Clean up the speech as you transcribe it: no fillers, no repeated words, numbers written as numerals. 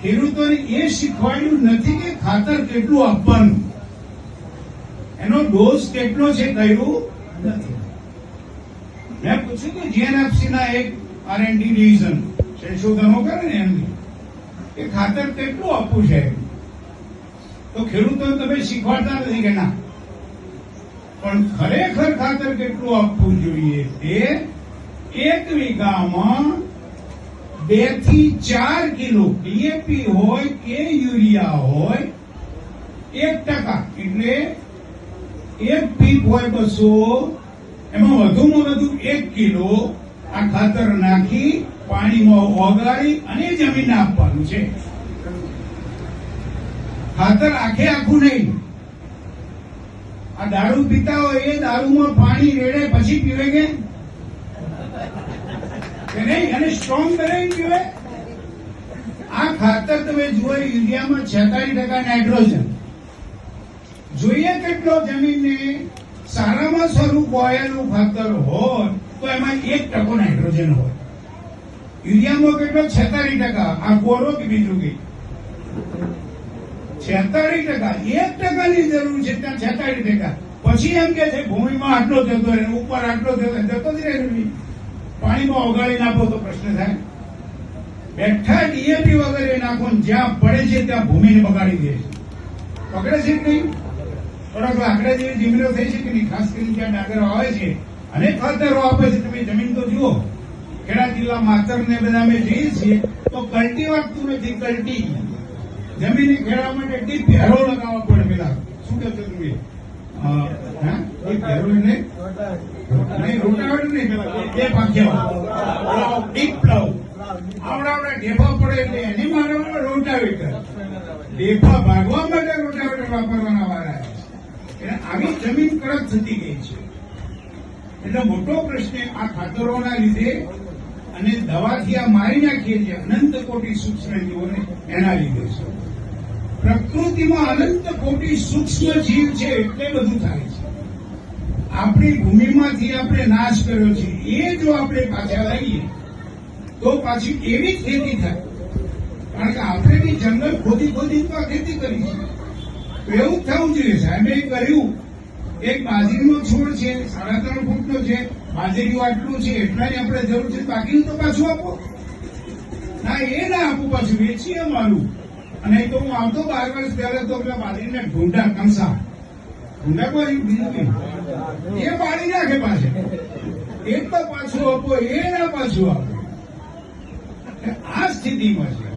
ખેડૂતોને એ શીખવાડ્યું નથી કે ખાતર કેટલું આપવાનું, એનો ડોઝ કેટલો છે કહ્યું નથી. મેં પૂછ્યું કે જીએનએફસી ના એક આરએનડી ડિવિઝન સંશોધનો કરે ને એમની કે ખાતર કેટલું આપવું છે, તો ખેડૂતોને તમે શીખવાડતા નથી કે ના, પણ ખરેખર ખાતર કેટલું આપવું જોઈએ તે 1 વીઘામાં 2 થી 4 કિલો ડીએપી હોય કે યુરિયા હોય 1% એટલે 1 પીપ હોય 200, એમાં વધુમાં વધુ 1 કિલો આ ખાતર નાખી પાણીમાં ઓગાળી અને જમીનને આપવાનું છે. ખાતર આખું નહીં. આ દારૂ પીતા હોય એ દારૂમાં પાણી રેડે પછી પીવે કે નહીં, અને સ્ટ્રોંગ બનાવી પીવે. આ ખાતર તમે જુઓ, યુરિયામાં 46% નાઇટ્રોજન જોઈએ. કેટલો જમીનને સારામાં સારું બોયેલું ખાતર હોય તો એમાં 1% નાઇટ્રોજન હોય. યુરિયામાં કેટલો 46%. આ કોરો કે બીજું કઈ 46%. 1% ની જરૂર છે ત્યાં 46%. પછી એમ કે છે ભૂમિમાં આટલો જતો રહે, ઉપર આટલો જતો જ રહે, પાણીમાં ઓગાળી નાખો તો પ્રશ્ન થાય. બેઠા ડીએપી વગેરે નાખો, જ્યાં પડે છે ત્યાં ભૂમિને બગાડી દે છે. પકડે છે કે નહીં? થોડાક લાકડા જેવી જમીનો થઈ છે કે નહીં? ખાસ કરીને જ્યાં ડાંગરો આવે છે અને ખાતરો આપે છે. તમે જમીન તો જુઓ, ખેડા જિલ્લા માતર ને બધા અમે જઈએ છીએ તો કલ્ટી વાગતું નથી. કલ્ટી જમીન ખેડવા માટે ડીપ ભેરો લગાવવા પડે. પેલા શું કહો છો તમે? ભેરો એટલે નહીં, રોટાવેટર નહીં, બે પાખ્યા ડીપ પ્લવ આવડા ઢેફા પડે એટલે એની મારવાના રોટાવેટર. ઢેફા ભાગવા માટે રોટાવેટર વાપરવાના વાળા. આવી જમીન કડક થતી ગઈ છે. એટલે મોટો પ્રશ્ન આ ખાતરોના લીધે અને દવાથી આ મારી નાખીએ છીએ અનંત કોટી સૂક્ષ્મ જીવોને, એના લીધે છે. પ્રકૃતિમાં અનંત કોટી સૂક્ષ્મ જીવ છે એટલે બધું થાય છે. આપણી ભૂમિમાંથી આપણે નાશ કર્યો છે, એ જો આપણે પાછા લઈએ તો પાછી એવી જ ખેતી થાય. કારણ કે આપણે બી જંગલ ખોદી તો આ ખેતી કરી છે. તો એવું થવું જોઈએ. સાહેબે કર્યું, એક બાજરીનો છોડ છે 3.5 ફૂટનો છે, બાજરી આટલું છે, એટલાની આપણે જરૂર છે, બાકીનું તો પાછું આપો. ના, એ ના આપું, પાછું વેચીએ મારું. અને તો હું આવતો 12 વર્ષ પહેલા તો પેલા બાજરીના ઢૂંઢા કંસા ઢૂંઢા કોઈ બીજું એ બાળી નાખે પાછળ. એક તો પાછું આપો, એ ના પાછું આપો. આ સ્થિતિમાં છે.